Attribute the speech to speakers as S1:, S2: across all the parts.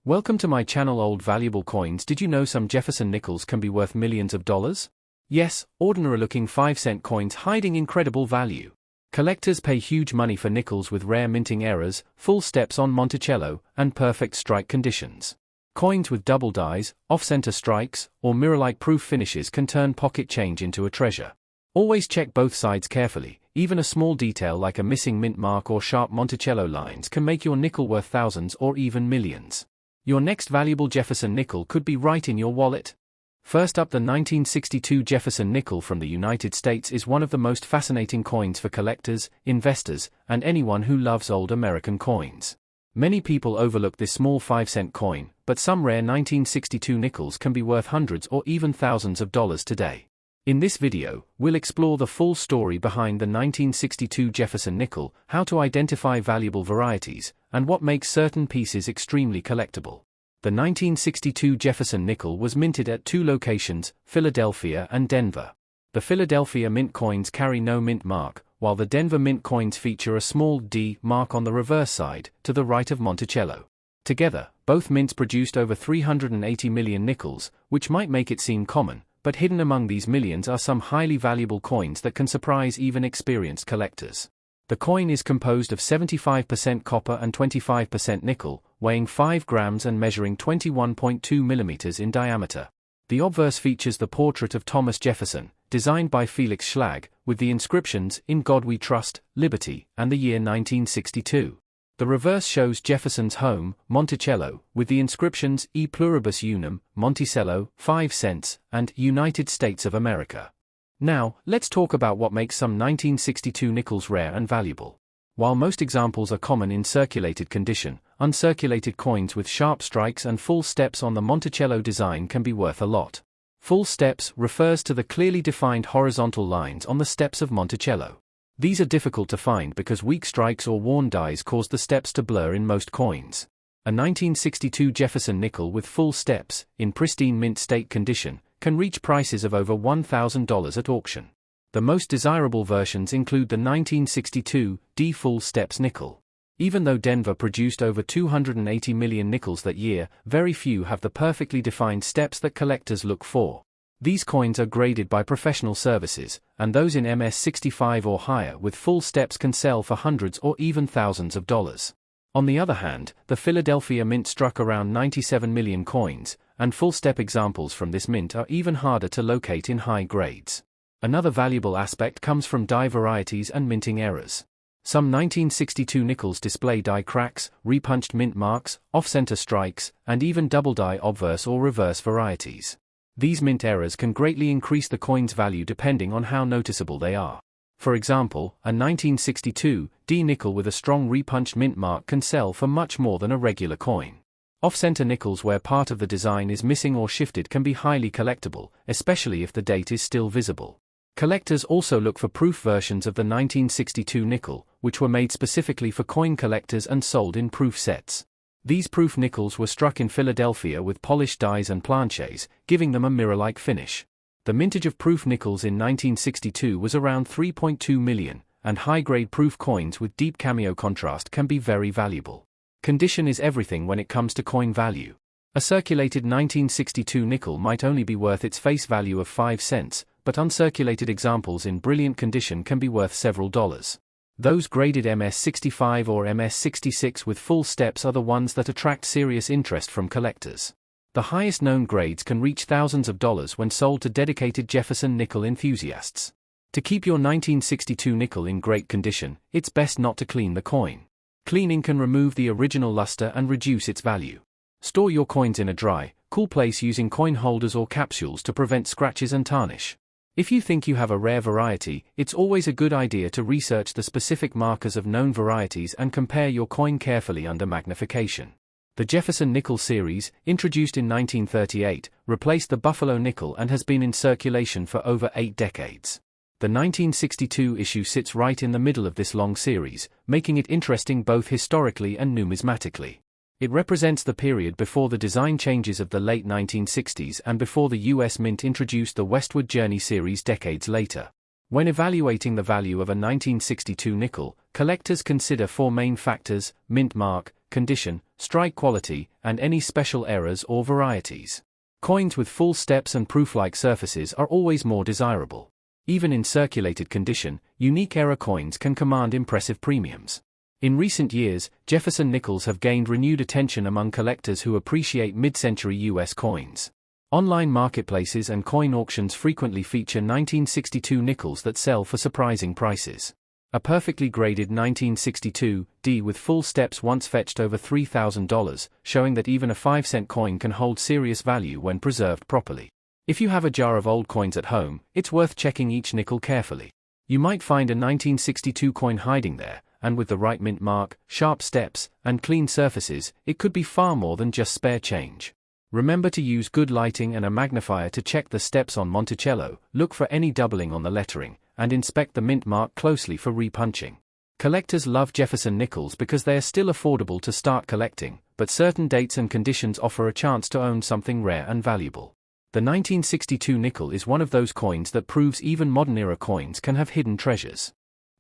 S1: Welcome to my channel. Old Valuable Coins. Did you know some Jefferson nickels can be worth millions of dollars? Yes, ordinary-looking 5-cent coins hiding incredible value. Collectors pay huge money for nickels with rare minting errors, full steps on Monticello, and perfect strike conditions. Coins with double dies, off-center strikes, or mirror-like proof finishes can turn pocket change into a treasure. Always check both sides carefully. Even a small detail like a missing mint mark or sharp Monticello lines can make your nickel worth thousands or even millions. Your next valuable Jefferson nickel could be right in your wallet. First up, the 1962 Jefferson nickel from the United States is one of the most fascinating coins for collectors, investors, and anyone who loves old American coins. Many people overlook this small 5-cent coin, but some rare 1962 nickels can be worth hundreds or even thousands of dollars today. In this video, we'll explore the full story behind the 1962 Jefferson nickel, how to identify valuable varieties, and what makes certain pieces extremely collectible. The 1962 Jefferson nickel was minted at two locations, Philadelphia and Denver. The Philadelphia mint coins carry no mint mark, while the Denver mint coins feature a small D mark on the reverse side, to the right of Monticello. Together, both mints produced over 380 million nickels, which might make it seem common, but hidden among these millions are some highly valuable coins that can surprise even experienced collectors. The coin is composed of 75% copper and 25% nickel, weighing 5 grams and measuring 21.2 millimeters in diameter. The obverse features the portrait of Thomas Jefferson, designed by Felix Schlag, with the inscriptions, "In God We Trust, Liberty," and the year 1962. The reverse shows Jefferson's home, Monticello, with the inscriptions E Pluribus Unum, Monticello, 5 cents, and United States of America. Now, let's talk about what makes some 1962 nickels rare and valuable. While most examples are common in circulated condition, uncirculated coins with sharp strikes and full steps on the Monticello design can be worth a lot. Full steps refers to the clearly defined horizontal lines on the steps of Monticello. These are difficult to find because weak strikes or worn dies cause the steps to blur in most coins. A 1962 Jefferson nickel with full steps, in pristine mint state condition, can reach prices of over $1,000 at auction. The most desirable versions include the 1962 D full steps nickel. Even though Denver produced over 280 million nickels that year, very few have the perfectly defined steps that collectors look for. These coins are graded by professional services, and those in MS65 or higher with full steps can sell for hundreds or even thousands of dollars. On the other hand, the Philadelphia mint struck around 97 million coins, and full-step examples from this mint are even harder to locate in high grades. Another valuable aspect comes from die varieties and minting errors. Some 1962 nickels display die cracks, repunched mint marks, off-center strikes, and even double die obverse or reverse varieties. These mint errors can greatly increase the coin's value depending on how noticeable they are. For example, a 1962 D nickel with a strong repunched mint mark can sell for much more than a regular coin. Off-center nickels where part of the design is missing or shifted can be highly collectible, especially if the date is still visible. Collectors also look for proof versions of the 1962 nickel, which were made specifically for coin collectors and sold in proof sets. These proof nickels were struck in Philadelphia with polished dies and planchets, giving them a mirror-like finish. The mintage of proof nickels in 1962 was around 3.2 million, and high-grade proof coins with deep cameo contrast can be very valuable. Condition is everything when it comes to coin value. A circulated 1962 nickel might only be worth its face value of 5 cents, but uncirculated examples in brilliant condition can be worth several dollars. Those graded MS65 or MS66 with full steps are the ones that attract serious interest from collectors. The highest known grades can reach thousands of dollars when sold to dedicated Jefferson nickel enthusiasts. To keep your 1962 nickel in great condition, it's best not to clean the coin. Cleaning can remove the original luster and reduce its value. Store your coins in a dry, cool place using coin holders or capsules to prevent scratches and tarnish. If you think you have a rare variety, it's always a good idea to research the specific markers of known varieties and compare your coin carefully under magnification. The Jefferson nickel series, introduced in 1938, replaced the Buffalo nickel and has been in circulation for over 8 decades. The 1962 issue sits right in the middle of this long series, making it interesting both historically and numismatically. It represents the period before the design changes of the late 1960s and before the U.S. Mint introduced the Westward Journey series decades later. When evaluating the value of a 1962 nickel, collectors consider 4 main factors: mint mark, condition, strike quality, and any special errors or varieties. Coins with full steps and proof-like surfaces are always more desirable. Even in circulated condition, unique error coins can command impressive premiums. In recent years, Jefferson nickels have gained renewed attention among collectors who appreciate mid-century US coins. Online marketplaces and coin auctions frequently feature 1962 nickels that sell for surprising prices. A perfectly graded 1962 D with full steps once fetched over $3,000, showing that even a 5-cent coin can hold serious value when preserved properly. If you have a jar of old coins at home, it's worth checking each nickel carefully. You might find a 1962 coin hiding there, and with the right mint mark, sharp steps, and clean surfaces, it could be far more than just spare change. Remember to use good lighting and a magnifier to check the steps on Monticello, look for any doubling on the lettering, and inspect the mint mark closely for repunching. Collectors love Jefferson nickels because they are still affordable to start collecting, but certain dates and conditions offer a chance to own something rare and valuable. The 1962 nickel is one of those coins that proves even modern-era coins can have hidden treasures.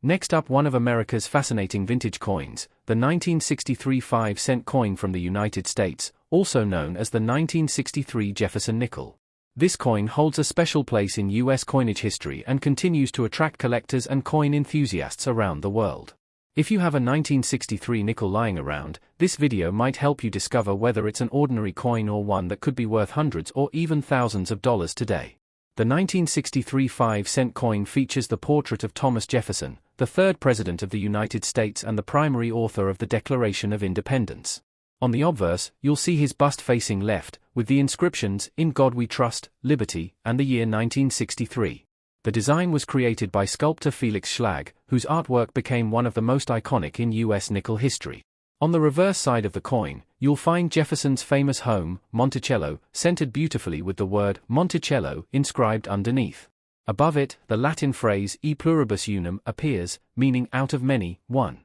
S1: Next up, one of America's fascinating vintage coins, the 1963 5-cent coin from the United States, also known as the 1963 Jefferson nickel. This coin holds a special place in U.S. coinage history and continues to attract collectors and coin enthusiasts around the world. If you have a 1963 nickel lying around, this video might help you discover whether it's an ordinary coin or one that could be worth hundreds or even thousands of dollars today. The 1963 5-cent coin features the portrait of Thomas Jefferson, the third President of the United States and the primary author of the Declaration of Independence. On the obverse, you'll see his bust facing left, with the inscriptions, "In God We Trust," "Liberty," and the year 1963. The design was created by sculptor Felix Schlag, whose artwork became one of the most iconic in U.S. nickel history. On the reverse side of the coin, you'll find Jefferson's famous home, Monticello, centered beautifully with the word Monticello inscribed underneath. Above it, the Latin phrase E pluribus unum appears, meaning out of many, one.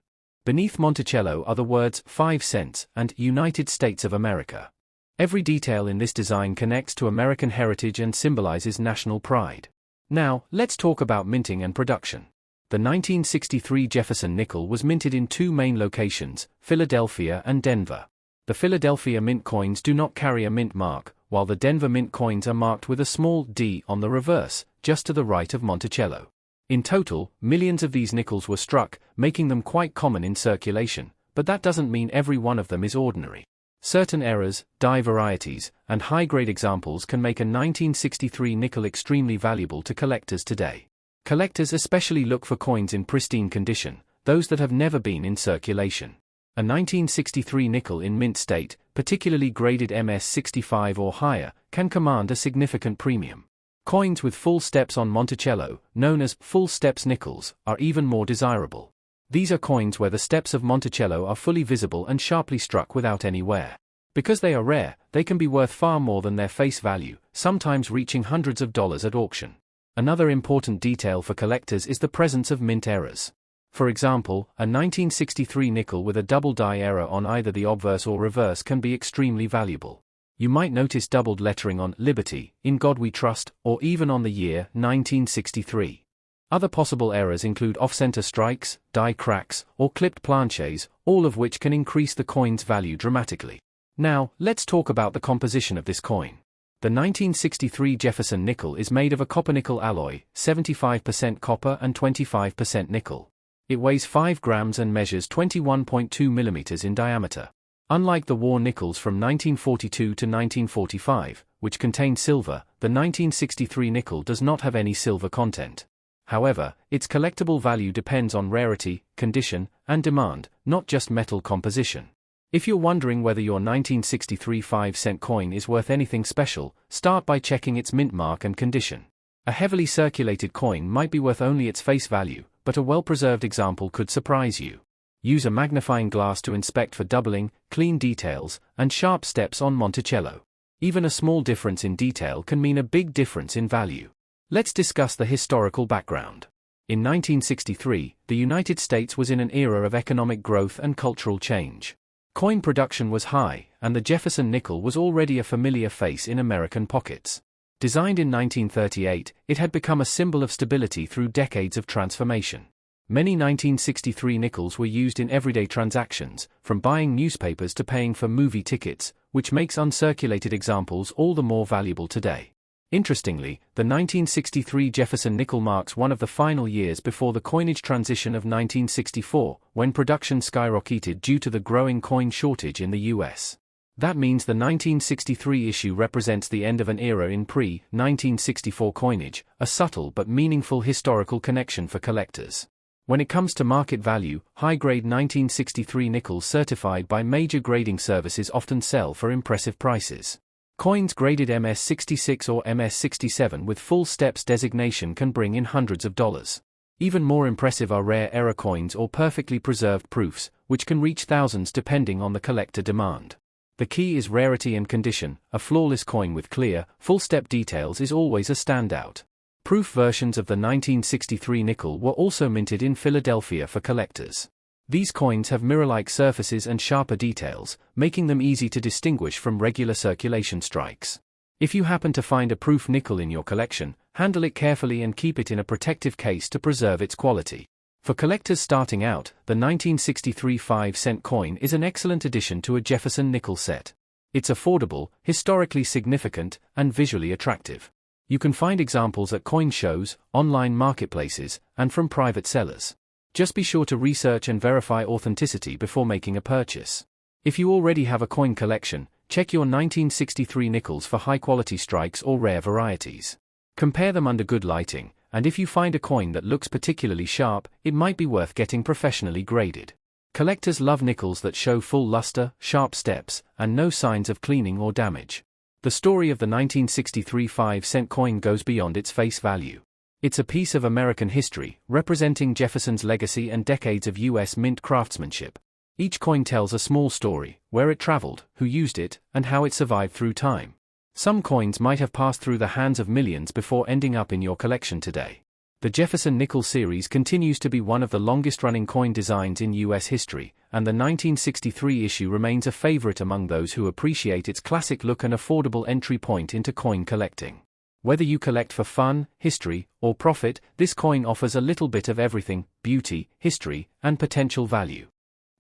S1: Beneath Monticello are the words 5 cents and United States of America. Every detail in this design connects to American heritage and symbolizes national pride. Now, let's talk about minting and production. The 1963 Jefferson nickel was minted in two main locations, Philadelphia and Denver. The Philadelphia mint coins do not carry a mint mark, while the Denver mint coins are marked with a small D on the reverse, just to the right of Monticello. In total, millions of these nickels were struck, making them quite common in circulation, but that doesn't mean every one of them is ordinary. Certain errors, die varieties, and high-grade examples can make a 1963 nickel extremely valuable to collectors today. Collectors especially look for coins in pristine condition, those that have never been in circulation. A 1963 nickel in mint state, particularly graded MS-65 or higher, can command a significant premium. Coins with full steps on Monticello, known as full steps nickels, are even more desirable. These are coins where the steps of Monticello are fully visible and sharply struck without any wear. Because they are rare, they can be worth far more than their face value, sometimes reaching hundreds of dollars at auction. Another important detail for collectors is the presence of mint errors. For example, a 1963 nickel with a double die error on either the obverse or reverse can be extremely valuable. You might notice doubled lettering on Liberty, In God We Trust, or even on the year 1963. Other possible errors include off-center strikes, die cracks, or clipped planches, all of which can increase the coin's value dramatically. Now, let's talk about the composition of this coin. The 1963 Jefferson nickel is made of a copper-nickel alloy, 75% copper and 25% nickel. It weighs 5 grams and measures 21.2 millimeters in diameter. Unlike the war nickels from 1942 to 1945, which contained silver, the 1963 nickel does not have any silver content. However, its collectible value depends on rarity, condition, and demand, not just metal composition. If you're wondering whether your 1963 5-cent coin is worth anything special, start by checking its mint mark and condition. A heavily circulated coin might be worth only its face value, but a well-preserved example could surprise you. Use a magnifying glass to inspect for doubling, clean details, and sharp steps on Monticello. Even a small difference in detail can mean a big difference in value. Let's discuss the historical background. In 1963, the United States was in an era of economic growth and cultural change. Coin production was high, and the Jefferson nickel was already a familiar face in American pockets. Designed in 1938, it had become a symbol of stability through decades of transformation. Many 1963 nickels were used in everyday transactions, from buying newspapers to paying for movie tickets, which makes uncirculated examples all the more valuable today. Interestingly, the 1963 Jefferson nickel marks one of the final years before the coinage transition of 1964, when production skyrocketed due to the growing coin shortage in the US. That means the 1963 issue represents the end of an era in pre-1964 coinage, a subtle but meaningful historical connection for collectors. When it comes to market value, high-grade 1963 nickels certified by major grading services often sell for impressive prices. Coins graded MS-66 or MS-67 with full steps designation can bring in hundreds of dollars. Even more impressive are rare error coins or perfectly preserved proofs, which can reach thousands depending on the collector demand. The key is rarity and condition. A flawless coin with clear, full-step details is always a standout. Proof versions of the 1963 nickel were also minted in Philadelphia for collectors. These coins have mirror-like surfaces and sharper details, making them easy to distinguish from regular circulation strikes. If you happen to find a proof nickel in your collection, handle it carefully and keep it in a protective case to preserve its quality. For collectors starting out, the 1963 5-cent coin is an excellent addition to a Jefferson nickel set. It's affordable, historically significant, and visually attractive. You can find examples at coin shows, online marketplaces, and from private sellers. Just be sure to research and verify authenticity before making a purchase. If you already have a coin collection, check your 1963 nickels for high-quality strikes or rare varieties. Compare them under good lighting, and if you find a coin that looks particularly sharp, it might be worth getting professionally graded. Collectors love nickels that show full luster, sharp steps, and no signs of cleaning or damage. The story of the 1963 5-cent coin goes beyond its face value. It's a piece of American history, representing Jefferson's legacy and decades of U.S. mint craftsmanship. Each coin tells a small story: where it traveled, who used it, and how it survived through time. Some coins might have passed through the hands of millions before ending up in your collection today. The Jefferson nickel series continues to be one of the longest-running coin designs in U.S. history, and the 1963 issue remains a favorite among those who appreciate its classic look and affordable entry point into coin collecting. Whether you collect for fun, history, or profit, this coin offers a little bit of everything: beauty, history, and potential value.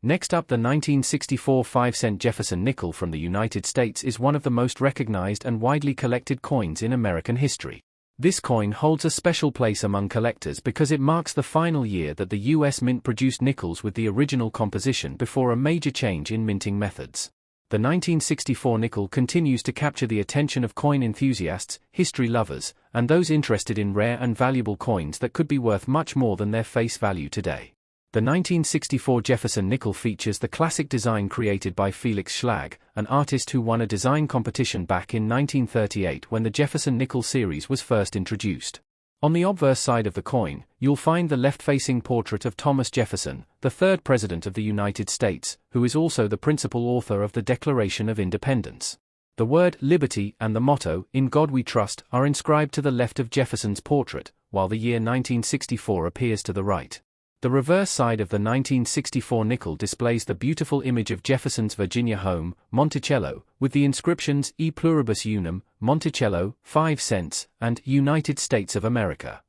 S1: Next up, the 1964 5-cent Jefferson nickel from the United States is one of the most recognized and widely collected coins in American history. This coin holds a special place among collectors because it marks the final year that the U.S. Mint produced nickels with the original composition before a major change in minting methods. The 1964 nickel continues to capture the attention of coin enthusiasts, history lovers, and those interested in rare and valuable coins that could be worth much more than their face value today. The 1964 Jefferson nickel features the classic design created by Felix Schlag, an artist who won a design competition back in 1938 when the Jefferson nickel series was first introduced. On the obverse side of the coin, you'll find the left-facing portrait of Thomas Jefferson, the third President of the United States, who is also the principal author of the Declaration of Independence. The word "liberty" and the motto, "In God We Trust," are inscribed to the left of Jefferson's portrait, while the year 1964 appears to the right. The reverse side of the 1964 nickel displays the beautiful image of Jefferson's Virginia home, Monticello, with the inscriptions E Pluribus Unum, Monticello, 5 cents, and United States of America.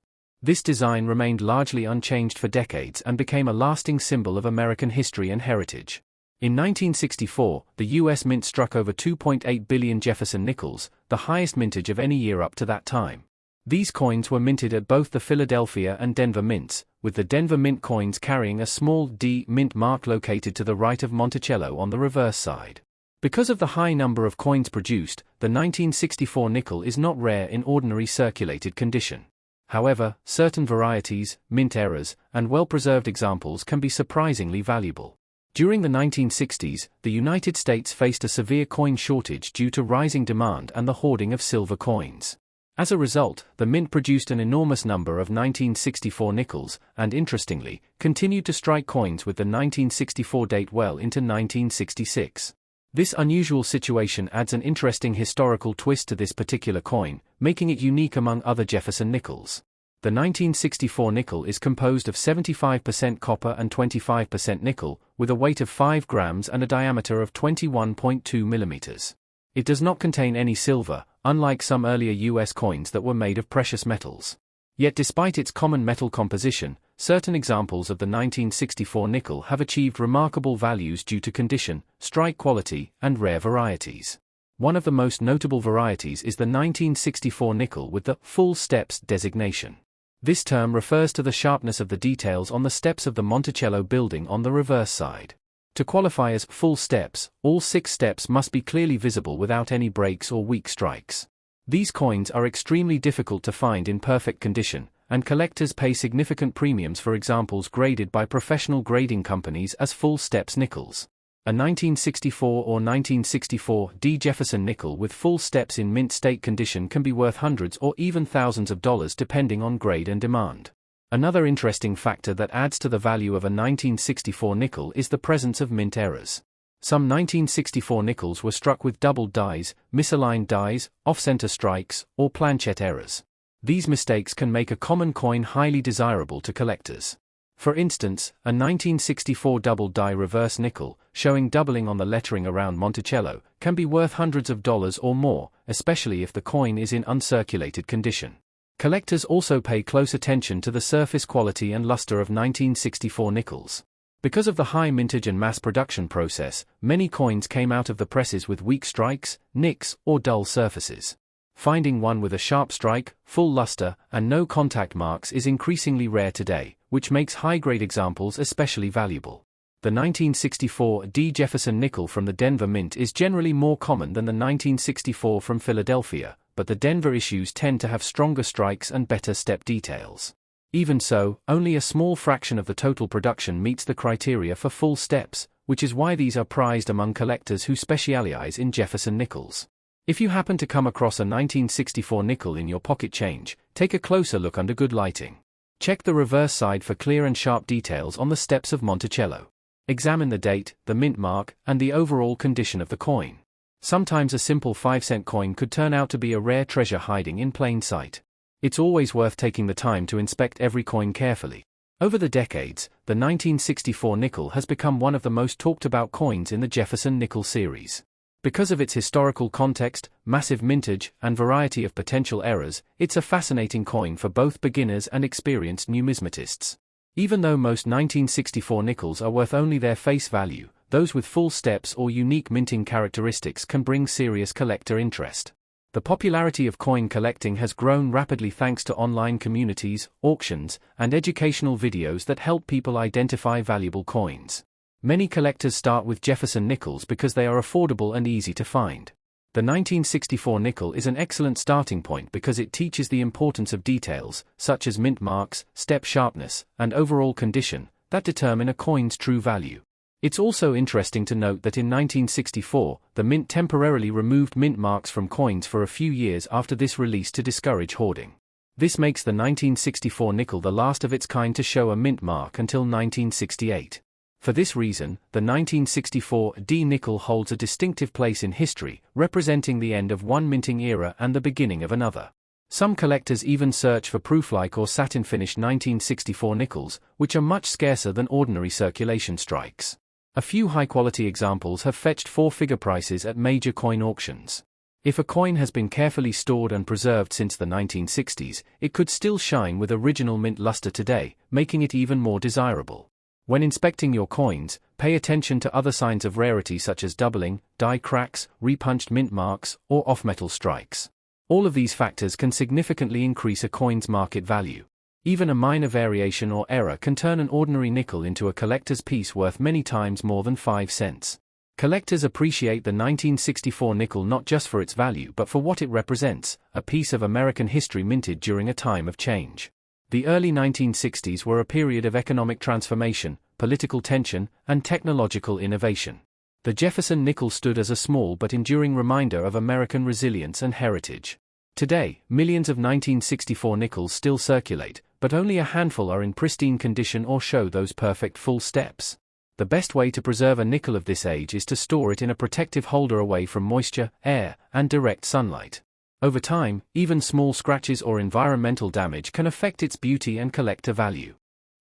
S1: This design remained largely unchanged for decades and became a lasting symbol of American history and heritage. In 1964, the U.S. Mint struck over 2.8 billion Jefferson nickels, the highest mintage of any year up to that time. These coins were minted at both the Philadelphia and Denver mints, with the Denver mint coins carrying a small D mint mark located to the right of Monticello on the reverse side. Because of the high number of coins produced, the 1964 nickel is not rare in ordinary circulated condition. However, certain varieties, mint errors, and well-preserved examples can be surprisingly valuable. During the 1960s, the United States faced a severe coin shortage due to rising demand and the hoarding of silver coins. As a result, the mint produced an enormous number of 1964 nickels, and interestingly, continued to strike coins with the 1964 date well into 1966. This unusual situation adds an interesting historical twist to this particular coin, making it unique among other Jefferson nickels. The 1964 nickel is composed of 75% copper and 25% nickel, with a weight of 5 grams and a diameter of 21.2 millimeters. It does not contain any silver, unlike some earlier U.S. coins that were made of precious metals. Yet despite its common metal composition, certain examples of the 1964 nickel have achieved remarkable values due to condition, strike quality, and rare varieties. One of the most notable varieties is the 1964 nickel with the full steps designation. This term refers to the sharpness of the details on the steps of the Monticello building on the reverse side. To qualify as full steps, all 6 steps must be clearly visible without any breaks or weak strikes. These coins are extremely difficult to find in perfect condition, and collectors pay significant premiums for examples graded by professional grading companies as full steps nickels. A 1964 or 1964D Jefferson nickel with full steps in mint state condition can be worth hundreds or even thousands of dollars depending on grade and demand. Another interesting factor that adds to the value of a 1964 nickel is the presence of mint errors. Some 1964 nickels were struck with doubled dies, misaligned dies, off-center strikes, or planchette errors. These mistakes can make a common coin highly desirable to collectors. For instance, a 1964 double die reverse nickel, showing doubling on the lettering around Monticello, can be worth hundreds of dollars or more, especially if the coin is in uncirculated condition. Collectors also pay close attention to the surface quality and luster of 1964 nickels. Because of the high mintage and mass production process, many coins came out of the presses with weak strikes, nicks, or dull surfaces. Finding one with a sharp strike, full luster, and no contact marks is increasingly rare today, which makes high-grade examples especially valuable. The 1964D Jefferson nickel from the Denver Mint is generally more common than the 1964 from Philadelphia, but the Denver issues tend to have stronger strikes and better step details. Even so, only a small fraction of the total production meets the criteria for full steps, which is why these are prized among collectors who specialize in Jefferson nickels. If you happen to come across a 1964 nickel in your pocket change, take a closer look under good lighting. Check the reverse side for clear and sharp details on the steps of Monticello. Examine the date, the mint mark, and the overall condition of the coin. Sometimes a simple 5-cent coin could turn out to be a rare treasure hiding in plain sight. It's always worth taking the time to inspect every coin carefully. Over the decades, the 1964 nickel has become one of the most talked about coins in the Jefferson nickel series. Because of its historical context, massive mintage, and variety of potential errors, it's a fascinating coin for both beginners and experienced numismatists. Even though most 1964 nickels are worth only their face value, those with full steps or unique minting characteristics can bring serious collector interest. The popularity of coin collecting has grown rapidly thanks to online communities, auctions, and educational videos that help people identify valuable coins. Many collectors start with Jefferson nickels because they are affordable and easy to find. The 1964 nickel is an excellent starting point because it teaches the importance of details, such as mint marks, step sharpness, and overall condition, that determine a coin's true value. It's also interesting to note that in 1964, the mint temporarily removed mint marks from coins for a few years after this release to discourage hoarding. This makes the 1964 nickel the last of its kind to show a mint mark until 1968. For this reason, the 1964D nickel holds a distinctive place in history, representing the end of one minting era and the beginning of another. Some collectors even search for proof-like or satin-finished 1964 nickels, which are much scarcer than ordinary circulation strikes. A few high-quality examples have fetched 4-figure prices at major coin auctions. If a coin has been carefully stored and preserved since the 1960s, it could still shine with original mint luster today, making it even more desirable. When inspecting your coins, pay attention to other signs of rarity such as doubling, die cracks, repunched mint marks, or off-metal strikes. All of these factors can significantly increase a coin's market value. Even a minor variation or error can turn an ordinary nickel into a collector's piece worth many times more than 5 cents. Collectors appreciate the 1964 nickel not just for its value but for what it represents, a piece of American history minted during a time of change. The early 1960s were a period of economic transformation, political tension, and technological innovation. The Jefferson nickel stood as a small but enduring reminder of American resilience and heritage. Today, millions of 1964 nickels still circulate, but only a handful are in pristine condition or show those perfect full steps. The best way to preserve a nickel of this age is to store it in a protective holder away from moisture, air, and direct sunlight. Over time, even small scratches or environmental damage can affect its beauty and collector value.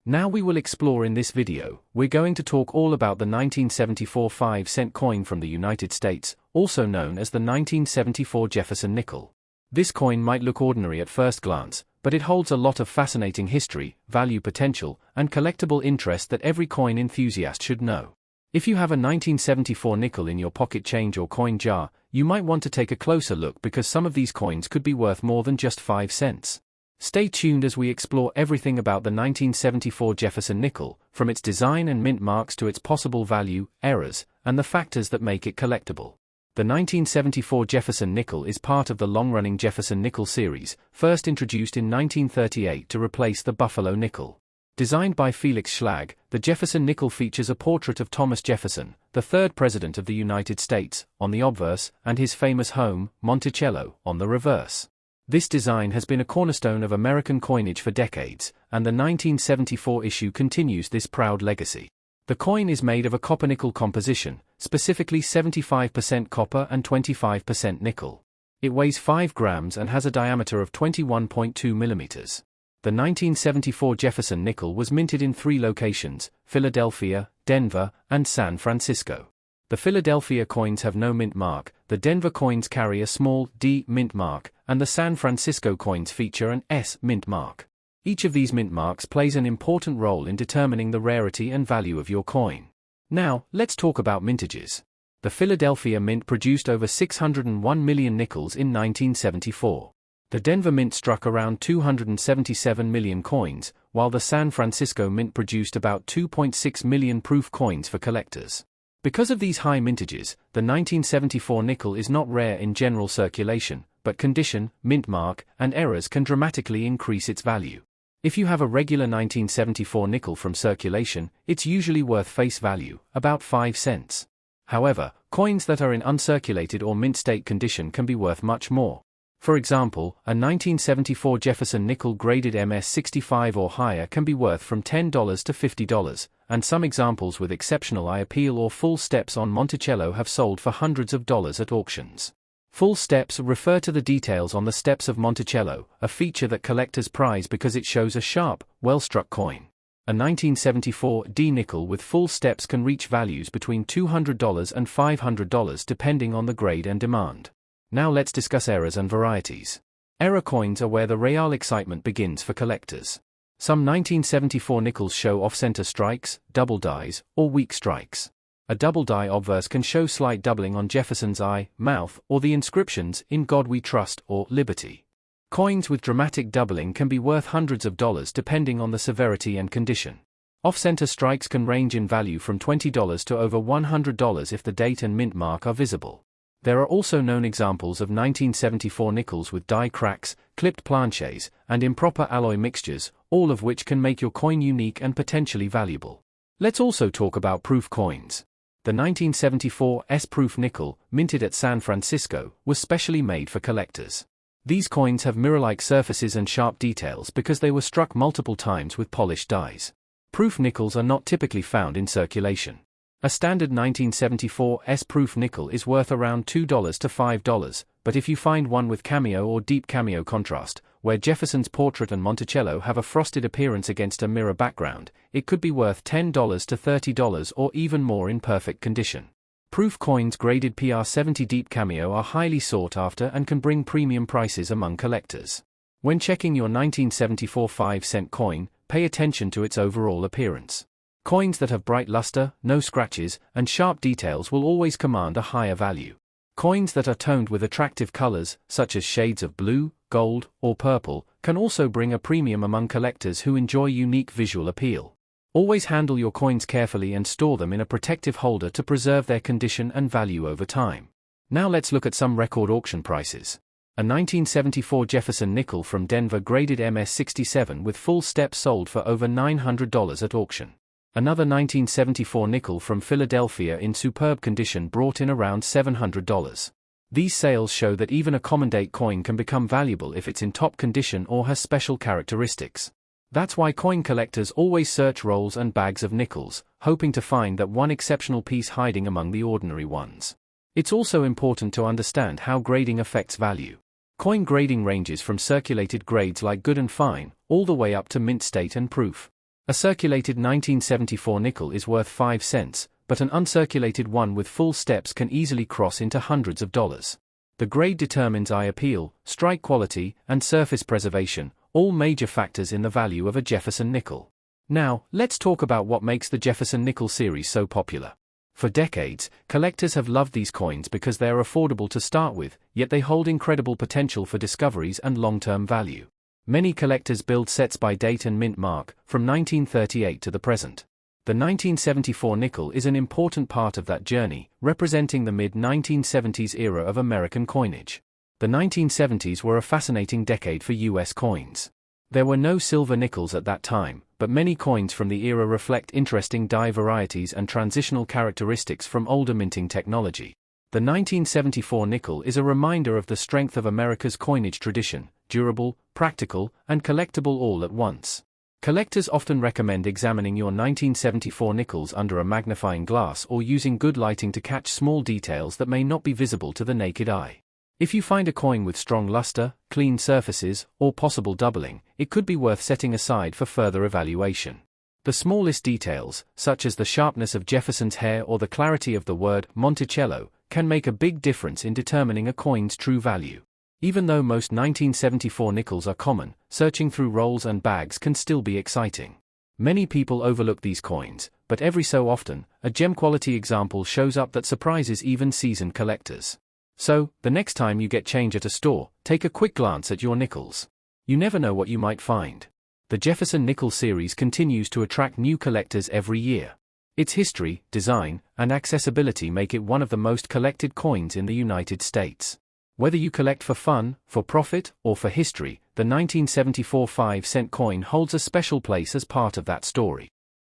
S1: Now we will explore in this video, we're going to talk all about the 1974 5-cent coin from the United States, also known as the 1974 Jefferson nickel. This coin might look ordinary at first glance, but it holds a lot of fascinating history, value potential, and collectible interest that every coin enthusiast should know. If you have a 1974 nickel in your pocket change or coin jar, you might want to take a closer look because some of these coins could be worth more than just 5 cents. Stay tuned as we explore everything about the 1974 Jefferson nickel, from its design and mint marks to its possible value, errors, and the factors that make it collectible. The 1974 Jefferson nickel is part of the long-running Jefferson nickel series, first introduced in 1938 to replace the Buffalo nickel. Designed by Felix Schlag, the Jefferson nickel features a portrait of Thomas Jefferson, the third president of the United States, on the obverse, and his famous home, Monticello, on the reverse. This design has been a cornerstone of American coinage for decades, and the 1974 issue continues this proud legacy. The coin is made of a copper-nickel composition, specifically 75% copper and 25% nickel. It weighs 5 grams and has a diameter of 21.2 millimeters. The 1974 Jefferson nickel was minted in 3 locations: Philadelphia, Denver, and San Francisco. The Philadelphia coins have no mint mark, the Denver coins carry a small D mint mark, and the San Francisco coins feature an S mint mark. Each of these mint marks plays an important role in determining the rarity and value of your coin. Now, let's talk about mintages. The Philadelphia Mint produced over 601 million nickels in 1974. The Denver Mint struck around 277 million coins, while the San Francisco Mint produced about 2.6 million proof coins for collectors. Because of these high mintages, the 1974 nickel is not rare in general circulation, but condition, mint mark, and errors can dramatically increase its value. If you have a regular 1974 nickel from circulation, it's usually worth face value, about 5 cents. However, coins that are in uncirculated or mint state condition can be worth much more. For example, a 1974 Jefferson nickel graded MS65 or higher can be worth from $10 to $50, and some examples with exceptional eye appeal or full steps on Monticello have sold for hundreds of dollars at auctions. Full steps refer to the details on the steps of Monticello, a feature that collectors prize because it shows a sharp, well-struck coin. A 1974 D nickel with full steps can reach values between $200 and $500 depending on the grade and demand. Now let's discuss errors and varieties. Error coins are where the real excitement begins for collectors. Some 1974 nickels show off-center strikes, double dies, or weak strikes. A double die obverse can show slight doubling on Jefferson's eye, mouth, or the inscriptions, "In God We Trust" or "Liberty." Coins with dramatic doubling can be worth hundreds of dollars depending on the severity and condition. Off-center strikes can range in value from $20 to over $100 if the date and mint mark are visible. There are also known examples of 1974 nickels with die cracks, clipped planchets, and improper alloy mixtures, all of which can make your coin unique and potentially valuable. Let's also talk about proof coins. The 1974 S-proof nickel, minted at San Francisco, was specially made for collectors. These coins have mirror-like surfaces and sharp details because they were struck multiple times with polished dies. Proof nickels are not typically found in circulation. A standard 1974 S-proof nickel is worth around $2 to $5, but if you find one with cameo or deep cameo contrast, where Jefferson's portrait and Monticello have a frosted appearance against a mirror background, it could be worth $10 to $30 or even more in perfect condition. Proof coins graded PR70 deep cameo are highly sought after and can bring premium prices among collectors. When checking your 1974 5-cent coin, pay attention to its overall appearance. Coins that have bright luster, no scratches, and sharp details will always command a higher value. Coins that are toned with attractive colors, such as shades of blue, gold, or purple, can also bring a premium among collectors who enjoy unique visual appeal. Always handle your coins carefully and store them in a protective holder to preserve their condition and value over time. Now let's look at some record auction prices. A 1974 Jefferson nickel from Denver graded MS67 with full steps sold for over $900 at auction. Another 1974 nickel from Philadelphia in superb condition brought in around $700. These sales show that even a common date coin can become valuable if it's in top condition or has special characteristics. That's why coin collectors always search rolls and bags of nickels, hoping to find that one exceptional piece hiding among the ordinary ones. It's also important to understand how grading affects value. Coin grading ranges from circulated grades like good and fine, all the way up to mint state and proof. A circulated 1974 nickel is worth 5 cents, but an uncirculated one with full steps can easily cross into hundreds of dollars. The grade determines eye appeal, strike quality, and surface preservation, all major factors in the value of a Jefferson nickel. Now, let's talk about what makes the Jefferson nickel series so popular. For decades, collectors have loved these coins because they are affordable to start with, yet they hold incredible potential for discoveries and long-term value. Many collectors build sets by date and mint mark, from 1938 to the present. The 1974 nickel is an important part of that journey, representing the mid-1970s era of American coinage. The 1970s were a fascinating decade for US coins. There were no silver nickels at that time, but many coins from the era reflect interesting die varieties and transitional characteristics from older minting technology. The 1974 nickel is a reminder of the strength of America's coinage tradition, durable, practical, and collectible all at once. Collectors often recommend examining your 1974 nickels under a magnifying glass or using good lighting to catch small details that may not be visible to the naked eye. If you find a coin with strong luster, clean surfaces, or possible doubling, it could be worth setting aside for further evaluation. The smallest details, such as the sharpness of Jefferson's hair or the clarity of the word Monticello, can make a big difference in determining a coin's true value. Even though most 1974 nickels are common, searching through rolls and bags can still be exciting. Many people overlook these coins, but every so often, a gem-quality example shows up that surprises even seasoned collectors. So, the next time you get change at a store, take a quick glance at your nickels. You never know what you might find. The Jefferson nickel series continues to attract new collectors every year. Its history, design, and accessibility make it one of the most collected coins in the United States. Whether you collect for fun, for profit, or for history, the 1974 5-cent coin holds a special place as part of that story.